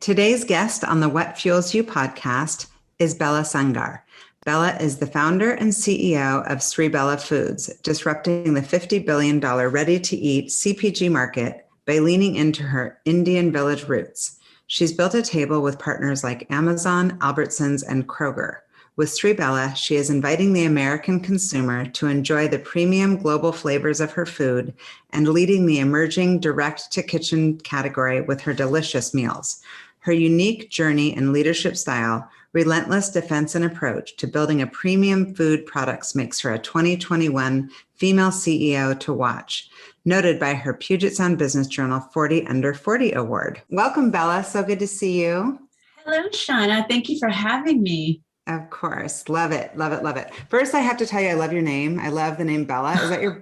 Today's guest on the What Fuels You podcast is Bella Sangar. Bella is the founder and CEO of Sri Bella Foods, disrupting the $50 billion ready-to-eat CPG market by leaning into her Indian village roots. She's built a table with partners like Amazon, Albertsons, and Kroger. With Sri Bella, she is inviting the American consumer to enjoy the premium global flavors of her food and leading the emerging direct-to-kitchen category with her delicious meals. Her unique journey and leadership style, relentless defense and approach to building a premium food products makes her a 2021 female CEO to watch, noted by her Puget Sound Business Journal 40 Under 40 Award. Welcome, Bella. So good to see you. Hello, Shauna. Thank you for having me. Of course. Love it. Love it. Love it. First, I have to tell you, I love your name. I love the name Bella.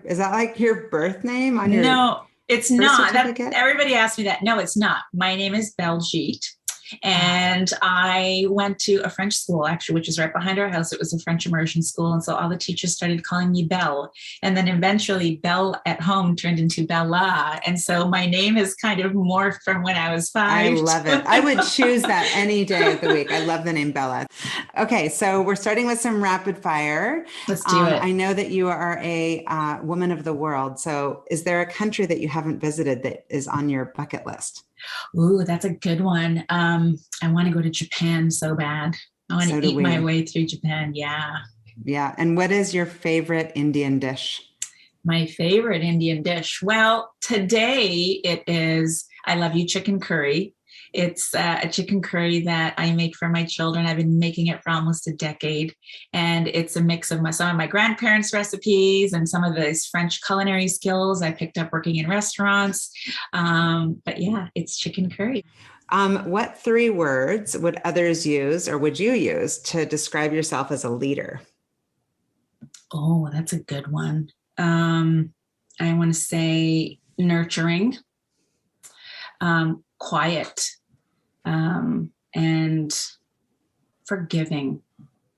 Is that like your birth name on your No, it's birth not. certificate? Everybody asks me that. No, it's not. My name is Beljeet. And I went to a French school, actually, which is right behind our house. It was a French immersion school. And so all the teachers started calling me Belle. And then eventually Belle at home turned into Bella. And so my name is kind of morphed from when I was 5. I love it. I would choose that any day of the week. I love the name Bella. Okay, so we're starting with some rapid fire. Let's do it. I know that you are a woman of the world. So is there a country that you haven't visited that is on your bucket list? Ooh, that's a good one. I want to go to Japan so bad. I want to eat my way through Japan. Yeah. Yeah. And what is your favorite Indian dish? My favorite Indian dish. Well, today it is, I love you chicken curry. It's a chicken curry that I make for my children. I've been making it for almost a decade. And it's a mix of some of my grandparents' recipes and some of those French culinary skills I picked up working in restaurants. But yeah, it's chicken curry. What 3 words would others use or would you use to describe yourself as a leader? Oh, that's a good one. I want to say nurturing, quiet, and forgiving.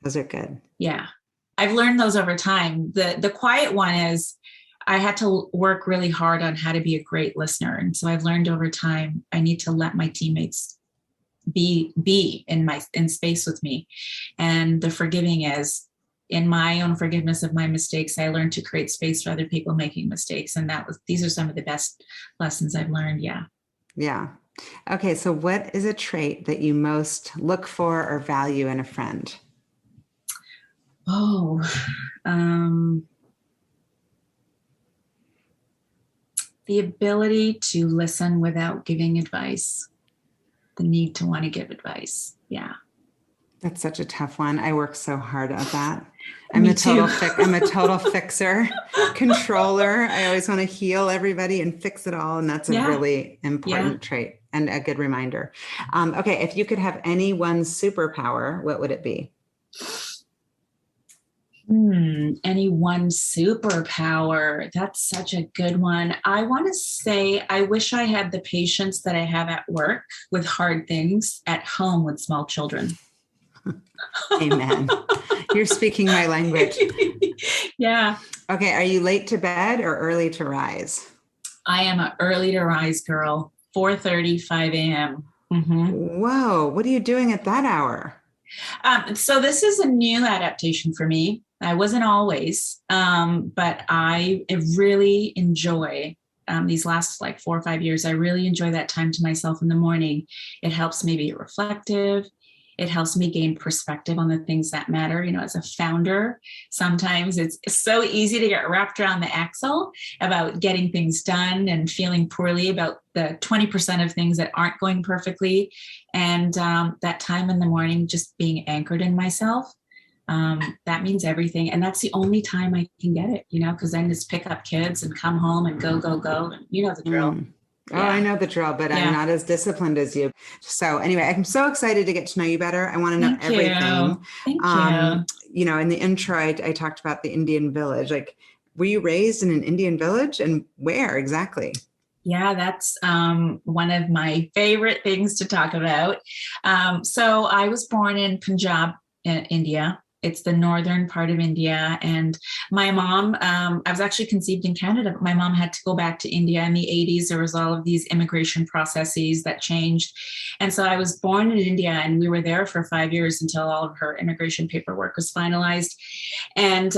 Those are good. Yeah. I've learned those over time. The quiet one is I had to work really hard on how to be a great listener. And so I've learned over time, I need to let my teammates be in space with me. And the forgiving is in my own forgiveness of my mistakes, I learned to create space for other people making mistakes. And these are some of the best lessons I've learned. Yeah. Yeah. Okay. So what is a trait that you most look for or value in a friend? Oh, the ability to listen without giving advice, the need to want to give advice. Yeah. That's such a tough one. I work so hard at that. I'm a total fixer, controller. I always want to heal everybody and fix it all. And that's a really important trait and a good reminder. Okay. If you could have any one superpower, what would it be? Any one superpower? That's such a good one. I want to say, I wish I had the patience that I have at work with hard things at home with small children. Amen. You're speaking my language. Yeah. Okay. Are you late to bed or early to rise? I am an early to rise girl, 4:35 a.m. Mm-hmm. Whoa. What are you doing at that hour? So this is a new adaptation for me. I wasn't always, but I really enjoy these last 4 or 5 years. I really enjoy that time to myself in the morning. It helps me be reflective. It helps me gain perspective on the things that matter. You know, as a founder, sometimes it's so easy to get wrapped around the axle about getting things done and feeling poorly about the 20% of things that aren't going perfectly. And that time in the morning, just being anchored in myself, that means everything. And that's the only time I can get it, because then just pick up kids and come home and go. You know the drill. Oh, yeah. I know the drill, but I'm not as disciplined as you. So anyway, I'm so excited to get to know you better. I want to know everything. Thank you. In the intro, I talked about the Indian village. Were you raised in an Indian village and where exactly? Yeah, that's one of my favorite things to talk about. So I was born in Punjab, India. It's the northern part of India. And my mom, I was actually conceived in Canada, but my mom had to go back to India in the 80s. There was all of these immigration processes that changed. And so I was born in India, and we were there for 5 years until all of her immigration paperwork was finalized. And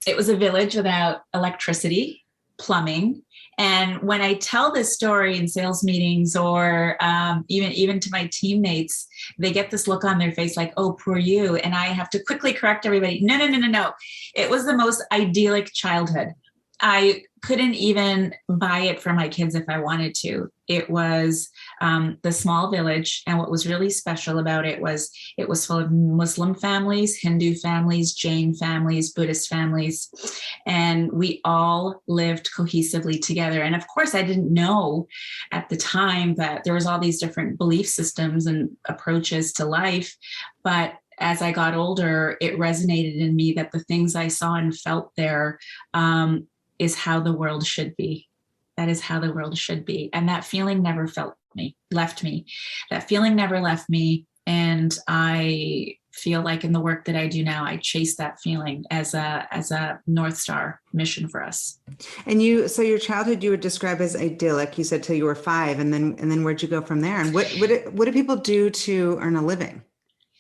it was a village without electricity, plumbing. And when I tell this story in sales meetings, or even to my teammates, they get this look on their face like, oh, poor you. And I have to quickly correct everybody. No. It was the most idyllic childhood. I couldn't even buy it for my kids if I wanted to. It was the small village. And what was really special about it was full of Muslim families, Hindu families, Jain families, Buddhist families. And we all lived cohesively together. And of course, I didn't know at the time that there was all these different belief systems and approaches to life. But as I got older, it resonated in me that the things I saw and felt there is how the world should be. That is how the world should be. And that feeling never left me. That feeling never left me. And I feel like in the work that I do now, I chase that feeling as a North Star mission for us. And so your childhood you would describe as idyllic, you said till you were 5, and then where'd you go from there? And what do people do to earn a living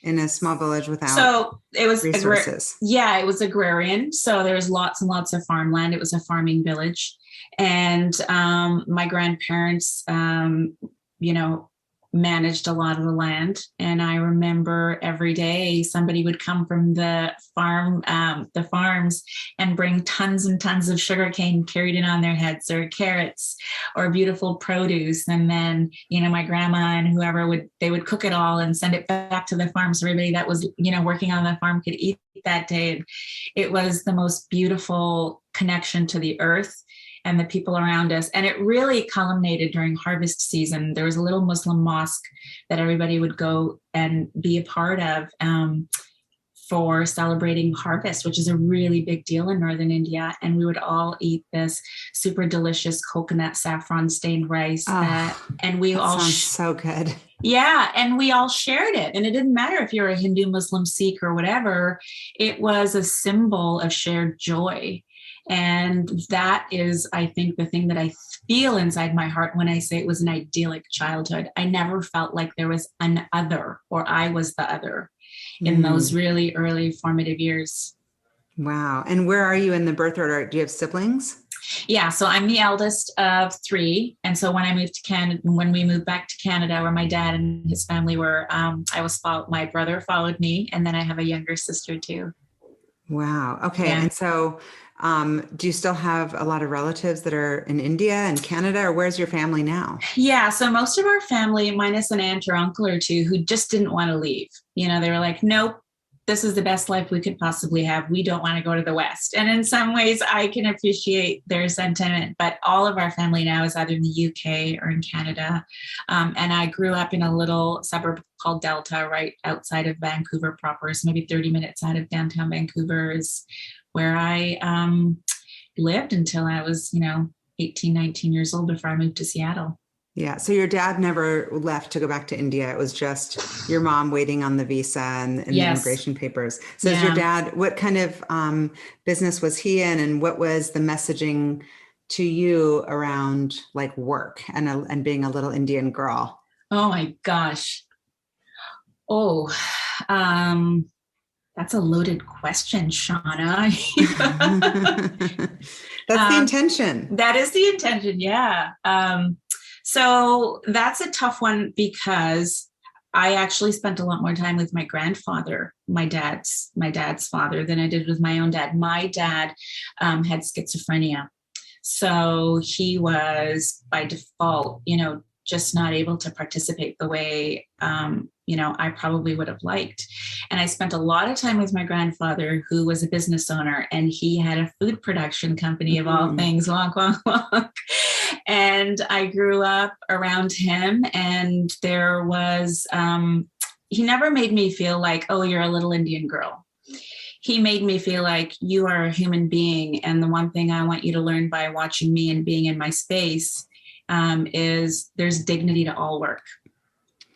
in a small village without resources? It was agrarian. So there was lots and lots of farmland. It was a farming village. And my grandparents, managed a lot of the land. And I remember every day somebody would come from the farms and bring tons and tons of sugarcane carried in on their heads, or carrots, or beautiful produce. And then, my grandma and whoever they would cook it all and send it back to the farm. So everybody that was, working on the farm could eat that day. It was the most beautiful connection to the earth and the people around us. And it really culminated during harvest season. There was a little Muslim mosque that everybody would go and be a part of for celebrating harvest, which is a really big deal in Northern India. And we would all eat this super delicious coconut saffron stained rice. And we all sounds so good. Yeah. And we all shared it. And it didn't matter if you're a Hindu, Muslim, Sikh, or whatever. It was a symbol of shared joy. And that is, I think, the thing that I feel inside my heart when I say it was an idyllic childhood. I never felt like there was an other, or I was the other in those really early formative years. Wow. And where are you in the birth order? Do you have siblings? Yeah. So I'm the eldest of 3. And so when we moved back to Canada, where my dad and his family were, my brother followed me. And then I have a younger sister too. Wow. Okay. Yeah. And so do you still have a lot of relatives that are in India and Canada, or where's your family now? Yeah. So most of our family, minus an aunt or uncle or two, who just didn't want to leave. They were like, nope, this is the best life we could possibly have. We don't want to go to the West. And in some ways I can appreciate their sentiment, but all of our family now is either in the UK or in Canada. And I grew up in a little suburb called Delta, right outside of Vancouver proper. So maybe 30 minutes out of downtown Vancouver is where I lived until I was, 18, 19 years old before I moved to Seattle. Yeah. So your dad never left to go back to India. It was just your mom waiting on the visa and the immigration papers. So is your dad, what kind of business was he in, and what was the messaging to you around like work and being a little Indian girl? Oh my gosh. That's a loaded question, Shauna. That's the intention. That is the intention. Yeah. So that's a tough one, because I actually spent a lot more time with my grandfather, my dad's father, than I did with my own dad. My dad had schizophrenia. So he was by default, just not able to participate the way, I probably would have liked. And I spent a lot of time with my grandfather, who was a business owner, and he had a food production company of all things, wonk, wonk, wonk. And I grew up around him, and there was, he never made me feel like, oh, you're a little Indian girl. He made me feel like you are a human being. And the one thing I want you to learn by watching me and being in my space is there's dignity to all work.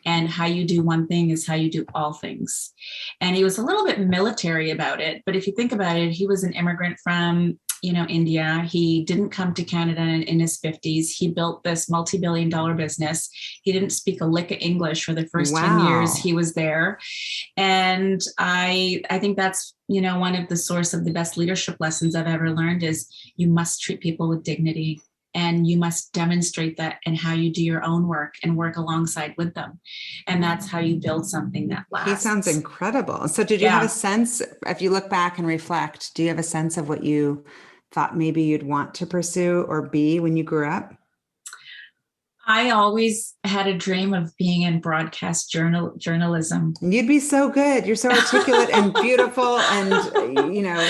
and how you do one thing is how you do all things. And he was a little bit military about it. But if you think about it, he was an immigrant from India. He didn't come to Canada in his 50s. He built this multi-billion-dollar business. He didn't speak a lick of English for the first 10 years he was there. And I think that's, one of the source of the best leadership lessons I've ever learned is you must treat people with dignity, and you must demonstrate that in how you do your own work and work alongside with them. And that's how you build something that lasts. He sounds incredible. So did you have a sense, if you look back and reflect, do you have a sense of what you thought maybe you'd want to pursue or be when you grew up? I always had a dream of being in broadcast journalism. You'd be so good. You're so articulate and beautiful and,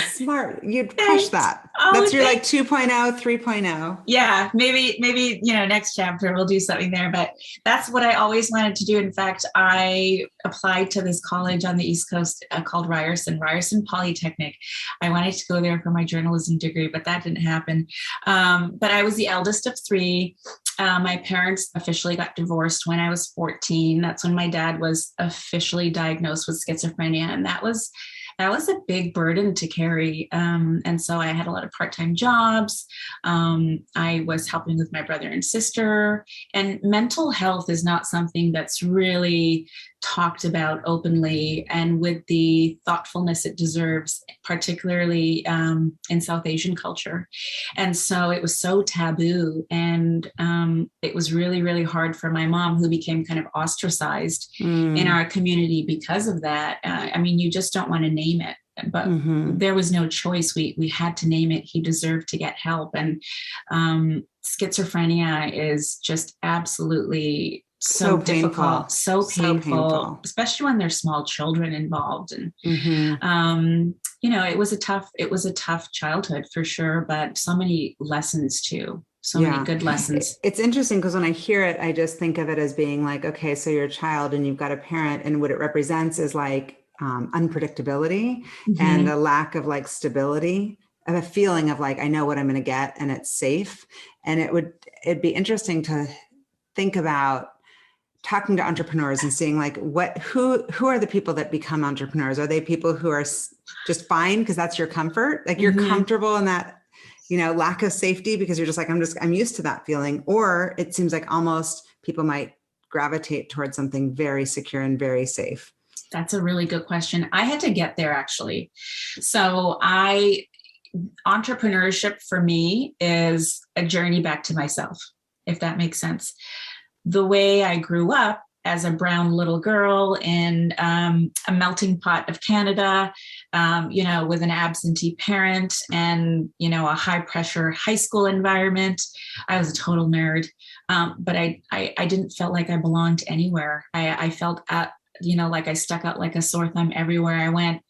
smart. You'd crush that. That's your like 2.0, 3.0. Yeah, maybe, next chapter we'll do something there, but that's what I always wanted to do. In fact, I applied to this college on the East Coast called Ryerson Polytechnic. I wanted to go there for my journalism degree, but that didn't happen. But I was the eldest of three. My parents officially got divorced when I was 14. That's when my dad was officially diagnosed with schizophrenia. And that was a big burden to carry. And so I had a lot of part-time jobs. I was helping with my brother and sister. And mental health is not something that's really talked about openly and with the thoughtfulness it deserves, particularly in South Asian culture. And so it was so taboo. And it was really, really hard for my mom, who became kind of ostracized in our community because of that. You just don't want to name it. But there was no choice. We had to name it. He deserved to get help. And schizophrenia is just absolutely so difficult, so painful, especially when there's small children involved. And, it was a tough childhood for sure, but so many lessons too. So many good lessons. It's interesting because when I hear it, I just think of it as being like, okay, so you're a child and you've got a parent, and what it represents is like unpredictability and a lack of like stability, of a feeling of like, I know what I'm going to get and it's safe. And it'd be interesting to think about talking to entrepreneurs and seeing like who are the people that become entrepreneurs? Are they people who are just fine because that's your comfort? Like you're comfortable in that, lack of safety because you're just like, I'm used to that feeling. Or it seems like almost people might gravitate towards something very secure and very safe. That's a really good question. I had to get there actually. So entrepreneurship for me is a journey back to myself, if that makes sense. The way I grew up as a brown little girl in a melting pot of Canada, with an absentee parent and, a high pressure high school environment. I was a total nerd, but I didn't feel like I belonged anywhere. I felt like I stuck out like a sore thumb everywhere I went.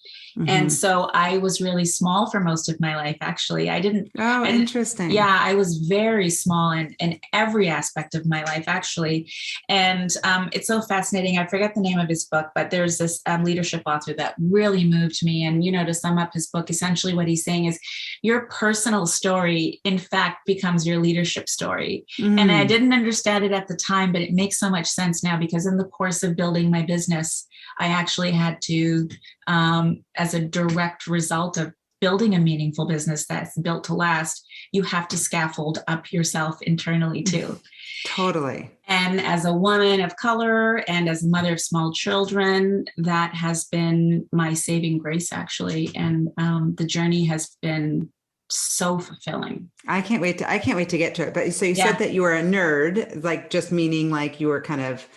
And so I was really small for most of my life, actually. Interesting. Yeah, I was very small in every aspect of my life, actually. And it's so fascinating. I forget the name of his book, but there's this leadership author that really moved me. And, to sum up his book, essentially what he's saying is your personal story, in fact, becomes your leadership story. And I didn't understand it at the time, but it makes so much sense now because in the course of building my business, I actually had to, as a direct result of building a meaningful business that's built to last, you have to scaffold up yourself internally too. Totally. And as a woman of color and as a mother of small children, that has been my saving grace, actually. And the journey has been so fulfilling. I can't wait to get to it. But so you said that you were a nerd, like just meaning like you were kind of,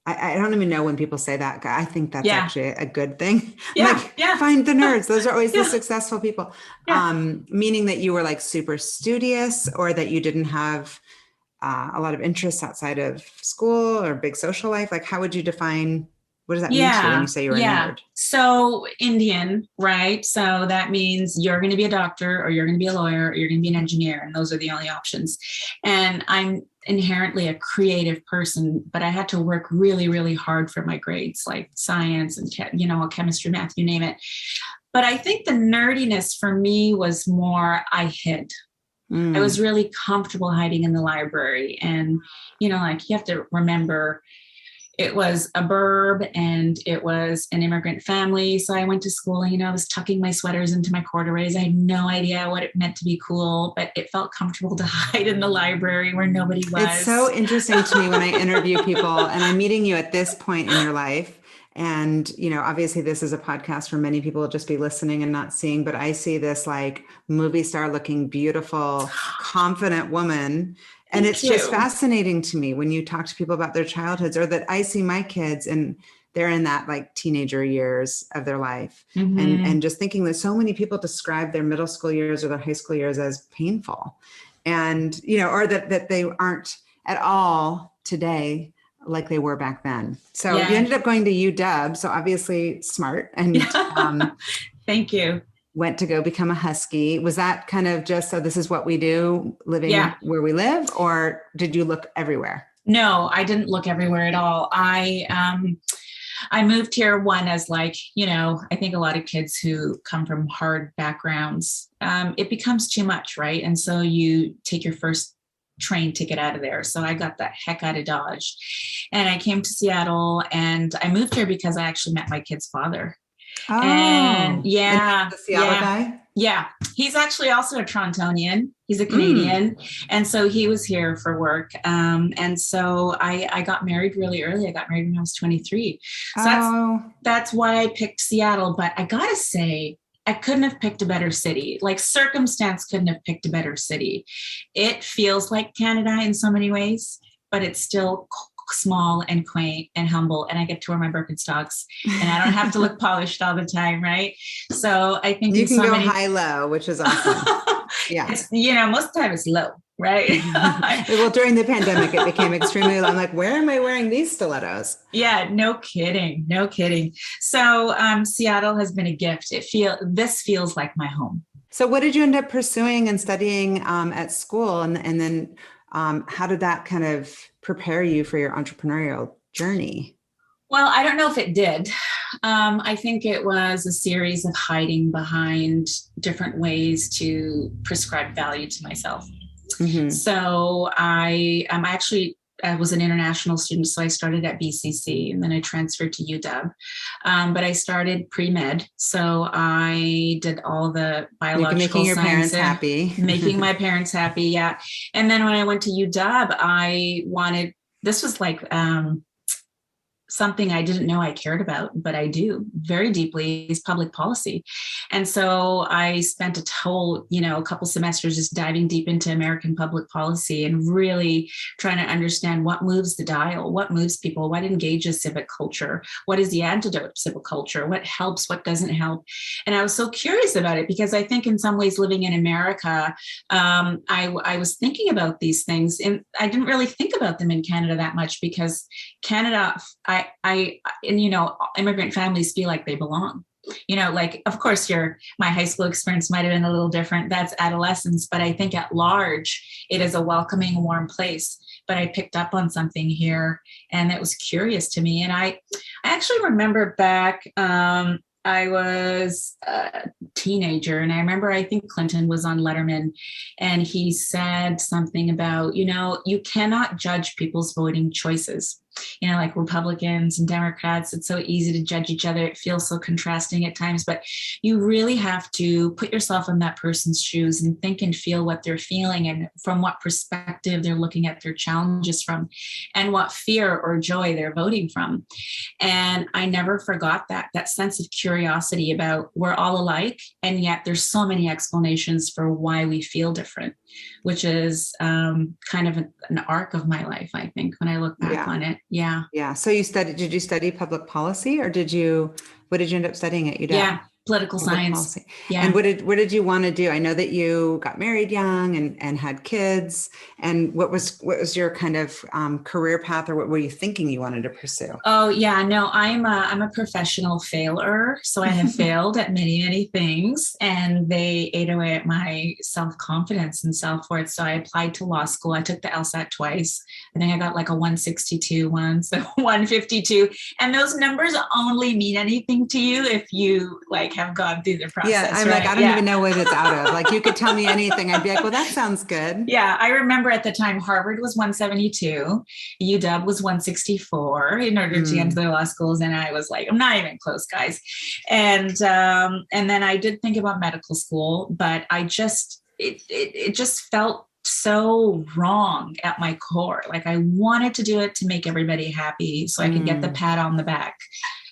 I don't even know when people say that. I think that's actually a good thing. Find the nerds. Those are always the successful people. Meaning that you were like super studious, or that you didn't have a lot of interests outside of school or big social life. Like, how would you define, what does that mean to you when you say you're a nerd? So Indian, right? So that means you're going to be a doctor, or you're going to be a lawyer, or you're going to be an engineer. And those are the only options. And I'm inherently a creative person, but I had to work really, really hard for my grades, like science and, chemistry, math, you name it. But I think the nerdiness for me was more, I hid. I was really comfortable hiding in the library. And, you have to remember, it was a burb and it was an immigrant family. So I went to school and, I was tucking my sweaters into my corduroys. I had no idea what it meant to be cool, but it felt comfortable to hide in the library where nobody was. It's so interesting to me when I interview people, and I'm meeting you at this point in your life. And, obviously this is a podcast where many people will just be listening and not seeing, but I see this like movie star looking, beautiful, confident woman. And it's just fascinating to me when you talk to people about their childhoods, or that I see my kids and they're in that like teenager years of their life. And just thinking that so many people describe their middle school years or their high school years as painful, and, or that they aren't at all today like they were back then. So you ended up going to UW. So obviously smart, and thank you. Went to go become a Husky. Was that kind of just, so this is what we do living where we live, or did you look everywhere? No, I didn't look everywhere at all. I moved here as like, I think a lot of kids who come from hard backgrounds, it becomes too much, right? And so you take your first train ticket out of there. So I got the heck out of Dodge, and I came to Seattle, and I moved here because I actually met my kid's father. Oh, and the Seattle guy? Yeah. He's actually also a Torontonian. He's a Canadian. And so he was here for work. And so I got married really early. I got married when I was 23. So that's why I picked Seattle. But I gotta say, I couldn't have picked a better city. Like, circumstance couldn't have picked a better city. It feels like Canada in so many ways, but it's still small and quaint and humble. And I get to wear my Birkenstocks, and I don't have to look polished all the time. Right. So I think you can go high-low, which is awesome. Yeah. Most of the time it's low. Right. Well, during the pandemic, it became extremely low. I'm like, where am I wearing these stilettos? Yeah, no kidding. No kidding. So Seattle has been a gift. This feels like my home. So what did you end up pursuing and studying at school? And then how did that kind of prepare you for your entrepreneurial journey? Well, I don't know if it did. I think it was a series of hiding behind different ways to prescribe value to myself. So I was an international student, so I started at BCC, and then I transferred to UW. But I started pre-med, so I did all the biological making your sciences, parents happy, making my parents happy, yeah. And then when I went to UW, this was like something I didn't know I cared about, but I do very deeply, is public policy. And so I spent a couple semesters just diving deep into American public policy and really trying to understand what moves the dial, what moves people, what engages civic culture, what is the antidote to civic culture, what helps, what doesn't help. And I was so curious about it because I think in some ways living in America, I was thinking about these things, and I didn't really think about them in Canada that much, because Canada, immigrant families feel like they belong. Like, of course, my high school experience might have been a little different. That's adolescence. But I think at large, it is a welcoming, warm place. But I picked up on something here, and it was curious to me. And I actually remember back, I was a teenager, and I remember, I think Clinton was on Letterman, and he said something about, you cannot judge people's voting choices. Like Republicans and Democrats, it's so easy to judge each other. It feels so contrasting at times, but you really have to put yourself in that person's shoes and think and feel what they're feeling, and from what perspective they're looking at their challenges from, and what fear or joy they're voting from. And I never forgot that sense of curiosity about, we're all alike, and yet there's so many explanations for why we feel different, which is kind of an arc of my life, I think, when I look back on it. Yeah. Yeah. So did you study public policy, or what did you end up studying at UW? Yeah. Political science. Policy. Yeah. And what did you want to do? I know that you got married young and had kids. And what was your kind of career path, or what were you thinking you wanted to pursue? Oh yeah, no, I'm a professional failer. So I have failed at many, many things, and they ate away at my self-confidence and self-worth. So I applied to law school. I took the LSAT twice. I think I got like a 162 once, 152. And those numbers only mean anything to you if you like have gone through the process. Yeah, I'm right? like, I don't even know what it's out of. Like, you could tell me anything. I'd be like, well, that sounds good. Yeah, I remember at the time Harvard was 172, UW was 164 in order to get into the law schools, and I was like, I'm not even close, guys. And then I did think about medical school, but I just it just felt so wrong at my core. Like I wanted to do it to make everybody happy so I could get the pat on the back.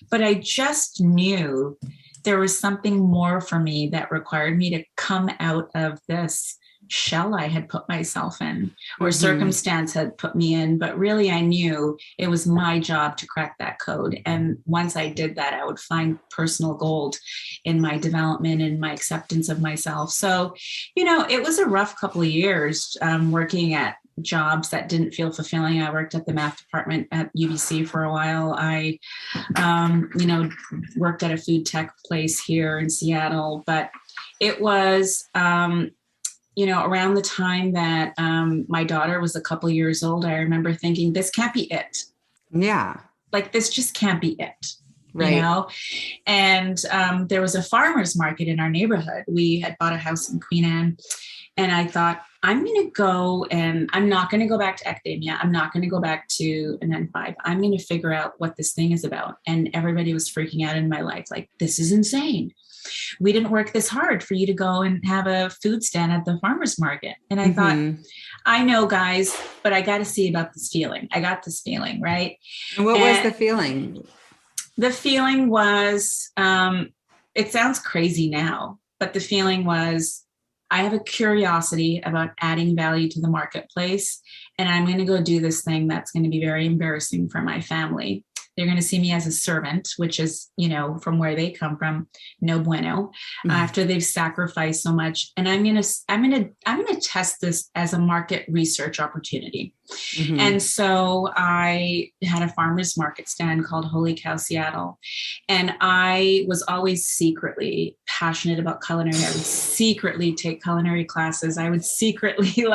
But I just knew there was something more for me that required me to come out of this shell I had put myself in, or circumstance had put me in. But really, I knew it was my job to crack that code. And once I did that, I would find personal gold in my development and my acceptance of myself. So, it was a rough couple of years working at jobs that didn't feel fulfilling. I worked at the math department at UBC for a while. I, worked at a food tech place here in Seattle, but it was, around the time that my daughter was a couple of years old, I remember thinking, this can't be it. Yeah. Like, this just can't be it. Right. And there was a farmer's market in our neighborhood. We had bought a house in Queen Anne, and I thought, I'm going to go, and I'm not going to go back to academia. I'm not going to go back to an N5. I'm going to figure out what this thing is about. And everybody was freaking out in my life. Like, this is insane. We didn't work this hard for you to go and have a food stand at the farmer's market. And I thought, I know, guys, but I got to see about this feeling. I got this feeling, right? And what was the feeling? The feeling was, it sounds crazy now, but the feeling was, I have a curiosity about adding value to the marketplace, and I'm going to go do this thing that's going to be very embarrassing for my family. They're going to see me as a servant, which is, from where they come from, no bueno, after they've sacrificed so much. And I'm going to test this as a market research opportunity. And so I had a farmer's market stand called Holy Cow Seattle. And I was always secretly passionate about culinary. I would secretly take culinary classes. I would secretly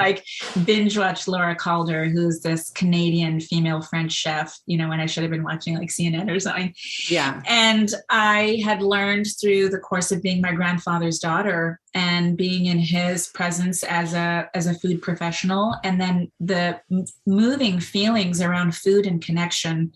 binge watch Laura Calder, who's this Canadian female French chef, when I should have been watching CNN or something. Yeah. And I had learned through the course of being my grandfather's daughter and being in his presence as a food professional, and then the moving feelings around food and connection,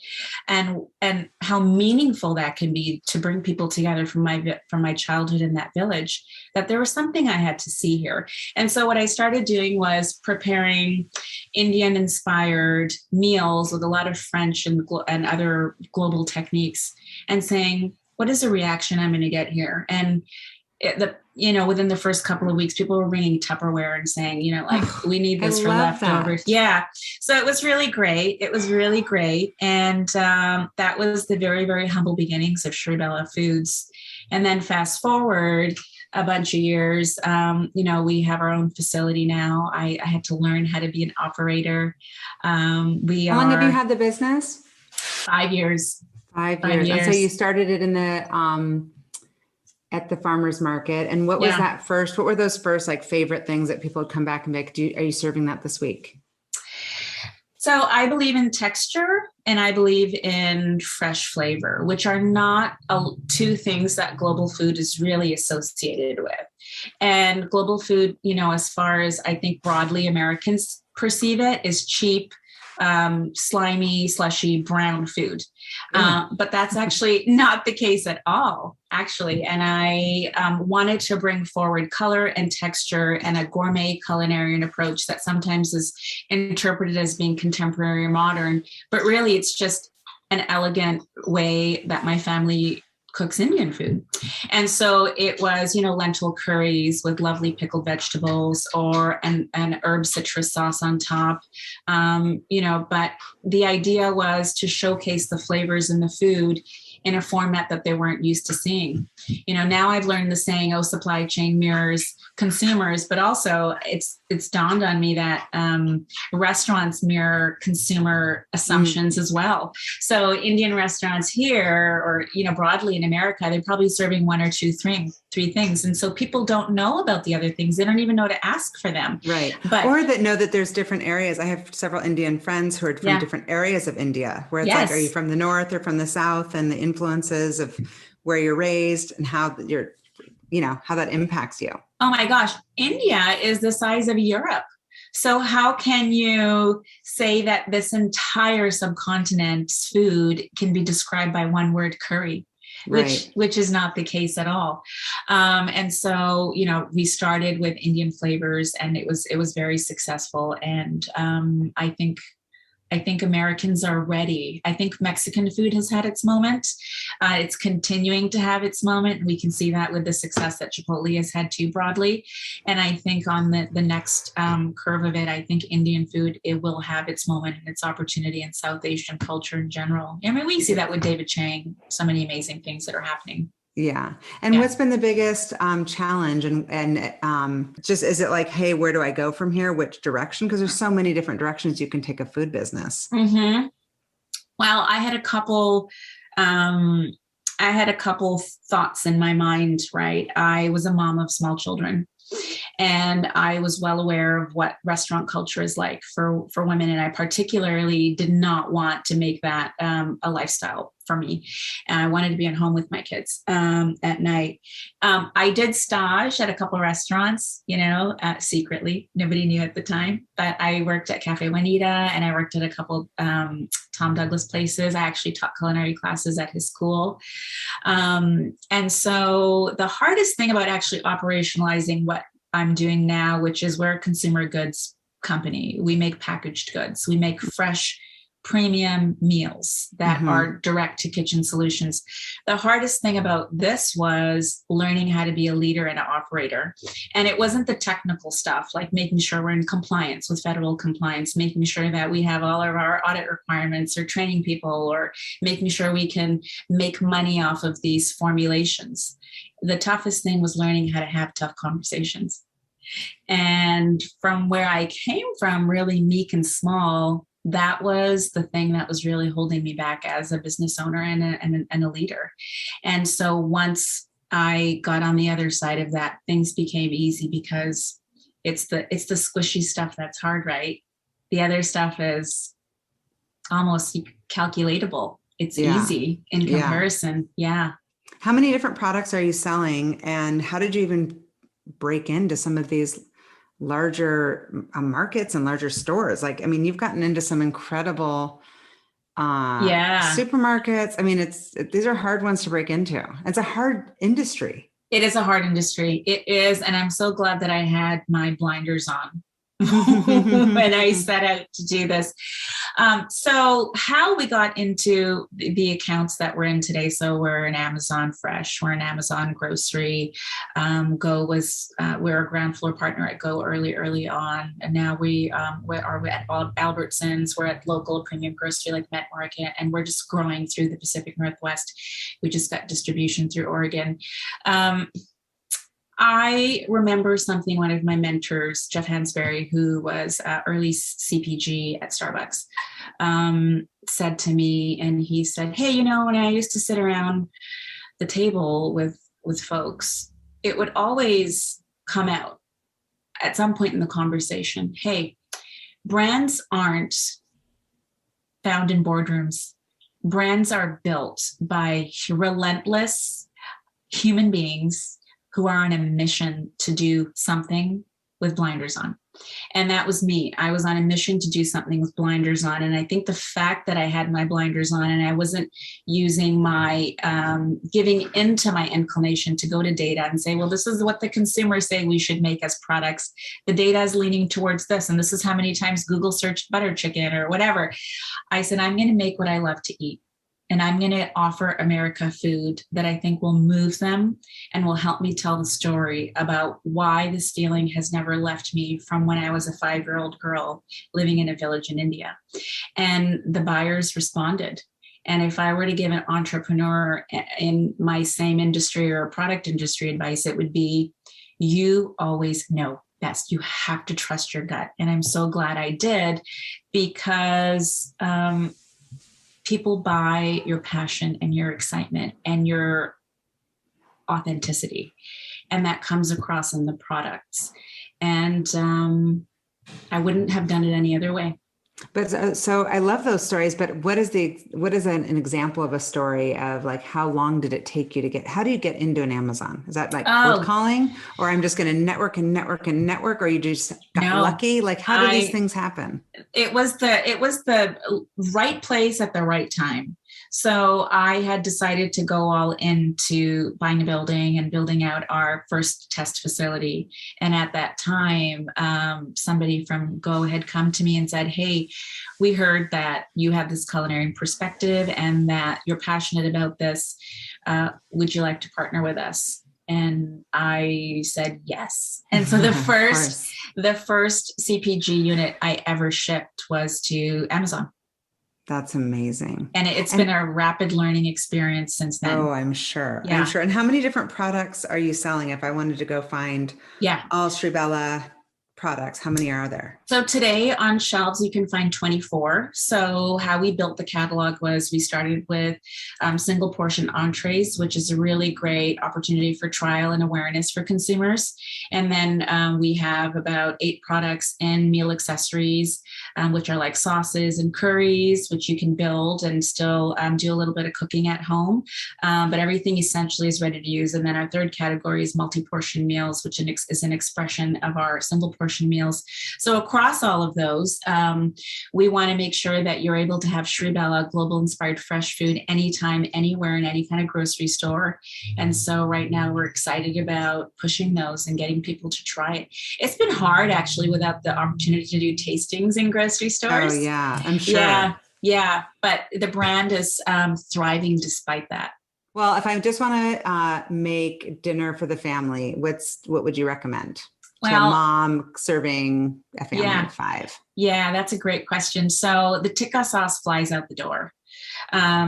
and how meaningful that can be to bring people together from my childhood in that village, that there was something I had to see here. And so what I started doing was preparing Indian inspired meals with a lot of French and other global techniques, and saying, what is the reaction I'm going to get here? And within the first couple of weeks, people were bringing Tupperware and saying, we need this for leftovers. That. Yeah. So it was really great. And that was the very, very humble beginnings of Sri Bella Foods. And then fast forward a bunch of years, we have our own facility now. I had to learn how to be an operator. How long have you had the business? 5 years. 5 years. And so you started it in the at the farmer's market. And what was that first? What were those first favorite things that people would come back and be like, are you serving that this week? So I believe in texture and I believe in fresh flavor, which are not two things that global food is really associated with. And global food, as far as I think broadly Americans perceive it, is cheap, slimy, slushy, brown food. But that's actually not the case at all, actually. And I wanted to bring forward color and texture and a gourmet culinary approach that sometimes is interpreted as being contemporary or modern, but really it's just an elegant way that my family cooks Indian food. And so it was, lentil curries with lovely pickled vegetables or an herb citrus sauce on top. But the idea was to showcase the flavors in the food in a format that they weren't used to seeing. Now I've learned the saying, supply chain mirrors consumers, but also it's dawned on me that restaurants mirror consumer assumptions as well. So Indian restaurants here, or broadly in America, they're probably serving one or two, three things, and so people don't know about the other things. They don't even know to ask for them, right? Or that know that there's different areas. I have several Indian friends who are from different areas of India, where it's are you from the north or from the south, and the influences of where you're raised and how you're, how that impacts you? Oh my gosh, India is the size of Europe. So how can you say that this entire subcontinent's food can be described by one word, curry? Right. Which is not the case at all. And so, we started with Indian flavors, and it was very successful. And I think Americans are ready. I think Mexican food has had its moment. It's continuing to have its moment. We can see that with the success that Chipotle has had too broadly. And I think on the next curve of it, I think Indian food, it will have its moment and its opportunity in South Asian culture in general. I mean, we see that with David Chang, so many amazing things that are happening. Yeah. And what's been the biggest challenge? And just, is it like, hey, where do I go from here? Which direction? Because there's so many different directions you can take a food business. Mm-hmm. Well, I had a couple thoughts in my mind, right? I was a mom of small children, and I was well aware of what restaurant culture is like for women. And I particularly did not want to make that a lifestyle for me. And I wanted to be at home with my kids at night. I did stage at a couple of restaurants, secretly. Nobody knew at the time, but I worked at Cafe Juanita, and I worked at a couple Tom Douglas places. I actually taught culinary classes at his school. And so the hardest thing about actually operationalizing what I'm doing now, which is we're a consumer goods company. We make packaged goods. We make fresh premium meals that are direct to kitchen solutions. The hardest thing about this was learning how to be a leader and an operator. And it wasn't the technical stuff, like making sure we're in compliance with federal compliance, making sure that we have all of our audit requirements, or training people, or making sure we can make money off of these formulations. The toughest thing was learning how to have tough conversations. And from where I came from, really meek and small, that was the thing that was really holding me back as a business owner and a leader. And so once I got on the other side of that, things became easy, because it's the squishy stuff that's hard, right? The other stuff is almost calculatable. It's easy in comparison. Yeah. How many different products are you selling, and how did you even break into some of these larger markets and larger stores? Like, I mean, you've gotten into some incredible supermarkets. I mean, these are hard ones to break into. It's a hard industry. It is a hard industry. It is. And I'm so glad that I had my blinders on when I set out to do this. So how we got into the accounts that we're in today. So we're in Amazon Fresh, we're in Amazon Grocery. Go was, we're a ground floor partner at Go early on. And now we're at Albertsons, we're at local premium grocery like Met Market, and we're just growing through the Pacific Northwest. We just got distribution through Oregon. I remember something one of my mentors, Jeff Hansberry, who was early CPG at Starbucks, said to me, and he said, hey, when I used to sit around the table with folks, it would always come out at some point in the conversation, hey, brands aren't found in boardrooms. Brands are built by relentless human beings who are on a mission to do something with blinders on. And that was me. I was on a mission to do something with blinders on. And I think the fact that I had my blinders on and I wasn't using my, giving into my inclination to go to data and say, well, this is what the consumers say we should make as products. The data is leaning towards this. And this is how many times Google searched butter chicken or whatever. I said, I'm going to make what I love to eat. And I'm going to offer America food that I think will move them and will help me tell the story about why this feeling has never left me from when I was a 5-year-old girl living in a village in India. And the buyers responded. And if I were to give an entrepreneur in my same industry or product industry advice, it would be, you always know best. You have to trust your gut. And I'm so glad I did, because people buy your passion and your excitement and your authenticity. And that comes across in the products. And I wouldn't have done it any other way. But so I love those stories, but what is an example of a story of like, how long did it take you to how do you get into an Amazon? Is that like cold Oh, calling, or I'm just going to network and network and network, or you just got no. lucky? Like, how do these things happen? It was the right place at the right time. So I had decided to go all into buying a building and building out our first test facility. And at that time, somebody from Go had come to me and said, "Hey, we heard that you have this culinary perspective and that you're passionate about this. Would you like to partner with us?" And I said yes. And so the first CPG unit I ever shipped was to Amazon. That's amazing. And it's been a rapid learning experience since then. Oh, I'm sure. Yeah. I'm sure. And how many different products are you selling? If I wanted to go find all Sri Bella products, how many are there? So today on shelves, you can find 24. So how we built the catalog was we started with single portion entrees, which is a really great opportunity for trial and awareness for consumers. And then we have about 8 products in meal accessories, which are like sauces and curries, which you can build and still do a little bit of cooking at home. But everything essentially is ready to use. And then our third category is multi-portion meals, which is an expression of our single portion meals. So across all of those, we want to make sure that you're able to have Sri Bella global inspired fresh food anytime, anywhere, in any kind of grocery store. And so right now we're excited about pushing those and getting people to try it. It's been hard actually without the opportunity to do tastings in grocery stores. Oh yeah, I'm sure. Yeah. But the brand is thriving despite that. Well, if I just want to make dinner for the family, what would you recommend? To a mom serving a family of 5? Yeah, that's a great question. So the Tikka sauce flies out the door.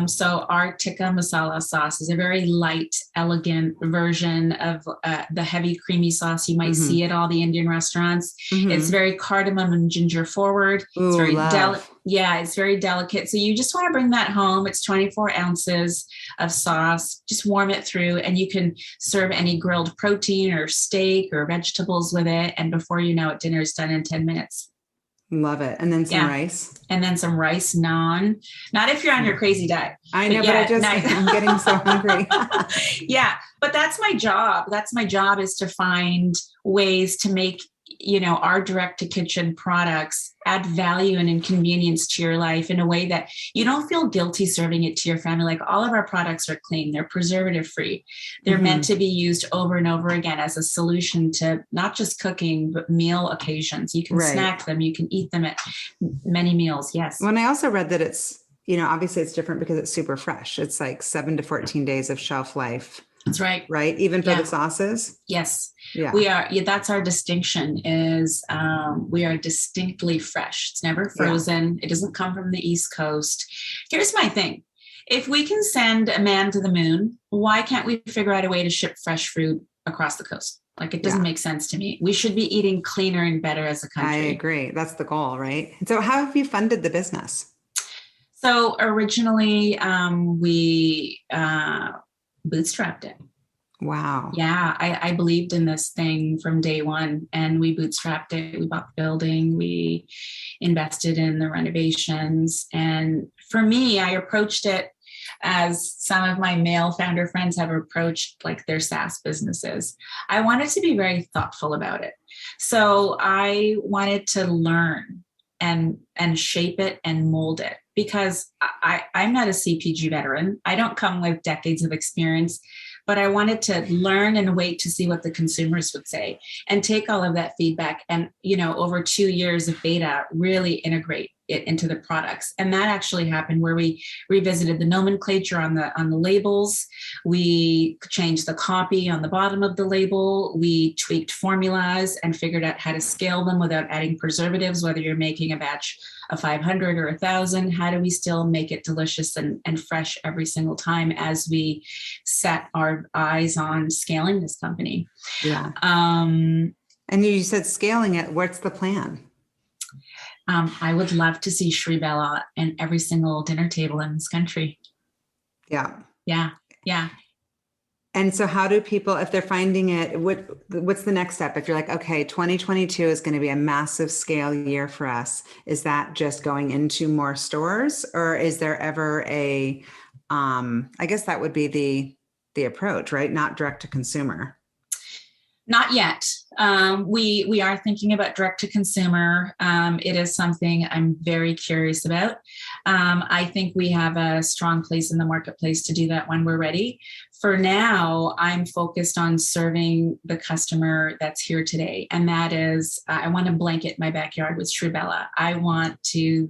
So our Tikka Masala sauce is a very light, elegant version of the heavy creamy sauce you might see at all the Indian restaurants. It's very cardamom and ginger forward. Ooh, it's very delicate. Yeah, it's very delicate. So you just want to bring that home. It's 24 ounces of sauce. Just warm it through, and you can serve any grilled protein or steak or vegetables with it. And before you know it, dinner is done in 10 minutes. Love it. And then some rice. And then some rice naan. Not if you're on your crazy diet. I know, but I'm getting so hungry. Yeah, but that's my job. That's my job, is to find ways to make, our direct to kitchen products add value and inconvenience to your life in a way that you don't feel guilty serving it to your family. Like, all of our products are clean. They're preservative free. They're meant to be used over and over again as a solution to not just cooking, but meal occasions. You can snack them. You can eat them at many meals. Yes. When I also read that it's, obviously it's different because it's super fresh. It's like 7 to 14 days of shelf life. That's right. Right. Even for the sauces. Yes. Yeah. We are. Yeah, that's our distinction, is we are distinctly fresh. It's never frozen. It doesn't come from the East Coast. Here's my thing. If we can send a man to the moon, why can't we figure out a way to ship fresh food across the coast? Like, it doesn't make sense to me. We should be eating cleaner and better as a country. I agree. That's the goal, right? And so how have you funded the business? So originally we bootstrapped it. Wow. Yeah, I believed in this thing from day one, and we bootstrapped it. We bought the building, we invested in the renovations. And for me, I approached it as some of my male founder friends have approached like their SaaS businesses. I wanted to be very thoughtful about it. So I wanted to learn and shape it and mold it, because I'm not a CPG veteran. I don't come with decades of experience, but I wanted to learn and wait to see what the consumers would say and take all of that feedback and, over 2 years of beta, really integrate it into the products. And that actually happened where we revisited the nomenclature on the labels. We changed the copy on the bottom of the label. We tweaked formulas and figured out how to scale them without adding preservatives, whether you're making a batch of 500 or 1,000. How do we still make it delicious and fresh every single time as we set our eyes on scaling this company? Yeah. And you said scaling it. What's the plan? I would love to see Sri Bella in every single dinner table in this country. Yeah. Yeah. Yeah. And so how do people, if they're finding it, what's the next step? If you're like, okay, 2022 is going to be a massive scale year for us, is that just going into more stores, or is there ever I guess that would be the approach, right? Not direct to consumer. Not yet. We are thinking about direct to consumer. It is something I'm very curious about. I think we have a strong place in the marketplace to do that when we're ready. For now, I'm focused on serving the customer that's here today. And that is, I want to blanket my backyard with Shrubella. I want to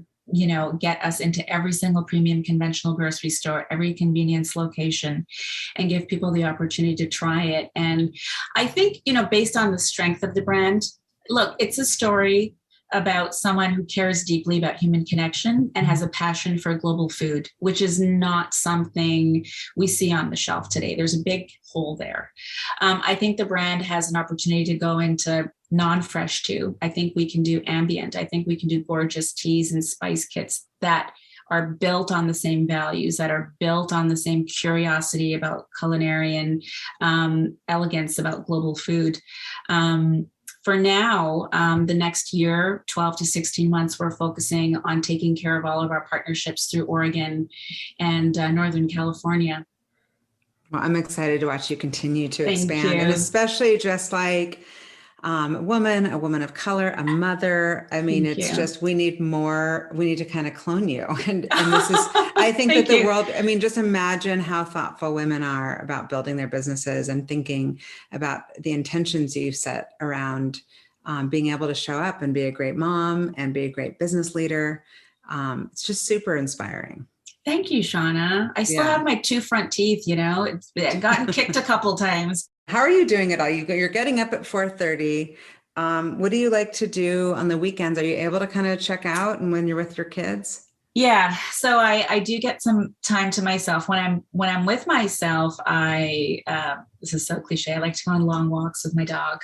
get us into every single premium conventional grocery store, every convenience location, and give people the opportunity to try it. And I think, based on the strength of the brand, look, it's a story about someone who cares deeply about human connection and has a passion for global food, which is not something we see on the shelf today. There's a big hole there. I think the brand has an opportunity to go into non-fresh too. I think we can do ambient. I think we can do gorgeous teas and spice kits that are built on the same values, that are built on the same curiosity about culinary and elegance about global food. For now, the next year, 12 to 16 months, we're focusing on taking care of all of our partnerships through Oregon and Northern California. Well, I'm excited to watch you continue to Thank expand, you. and especially just like a woman of color, a mother. I mean, Thank it's you. just, we need more, we need to kind of clone you. And this is, I think that Thank the you. world, I mean, just imagine how thoughtful women are about building their businesses and thinking about the intentions you've set around being able to show up and be a great mom and be a great business leader. It's just super inspiring. Thank you, Shauna. I still have my 2 front teeth, it's gotten kicked a couple times. How are you doing it all? You're getting up at 4:30. What do you like to do on the weekends? Are you able to kind of check out and when you're with your kids? Yeah, so I do get some time to myself. When I'm with myself, this is so cliche. I like to go on long walks with my dog.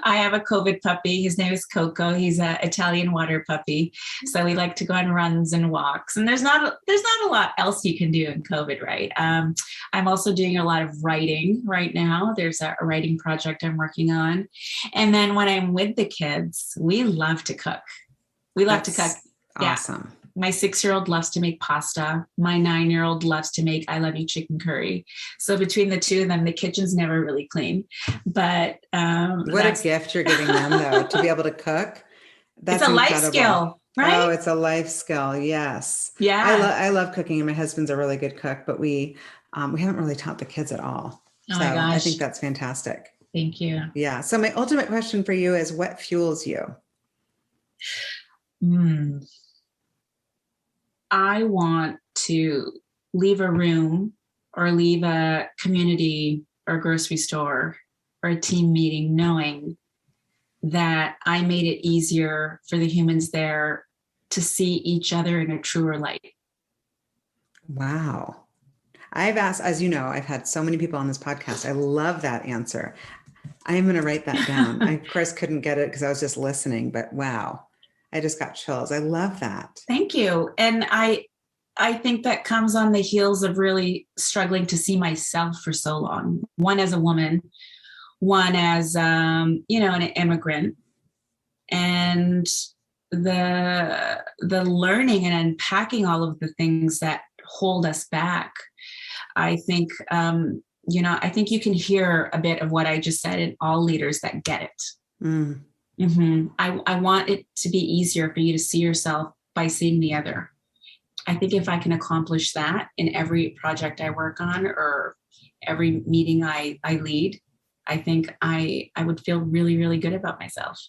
I have a COVID puppy. His name is Coco. He's an Italian water puppy. So we like to go on runs and walks. And there's not a lot else you can do in COVID, right? I'm also doing a lot of writing right now. There's a writing project I'm working on. And then when I'm with the kids, we love to cook. Awesome. Yeah. My 6-year-old loves to make pasta. My 9-year-old loves to make I love you chicken curry. So between the two of them, the kitchen's never really clean. But what a gift you're giving them, though, to be able to cook. That's a life skill, right? Oh, it's a life skill. Yes. Yeah. I love cooking, and my husband's a really good cook, but we haven't really taught the kids at all. Oh my gosh. I think that's fantastic. Thank you. Yeah. So my ultimate question for you is, what fuels you? I want to leave a room or leave a community or grocery store or a team meeting knowing that I made it easier for the humans there to see each other in a truer light. Wow. I've asked, as you know, I've had so many people on this podcast. I love that answer. I am going to write that down. I, of course, couldn't get it because I was just listening, but wow. I just got chills. I love that. Thank you. And I think that comes on the heels of really struggling to see myself for so long. One as a woman, one as, an immigrant, and the learning and unpacking all of the things that hold us back. I think, I think you can hear a bit of what I just said in all leaders that get it. Mm. Mm-hmm. I want it to be easier for you to see yourself by seeing the other. I think if I can accomplish that in every project I work on or every meeting I lead, I think I would feel really, really good about myself.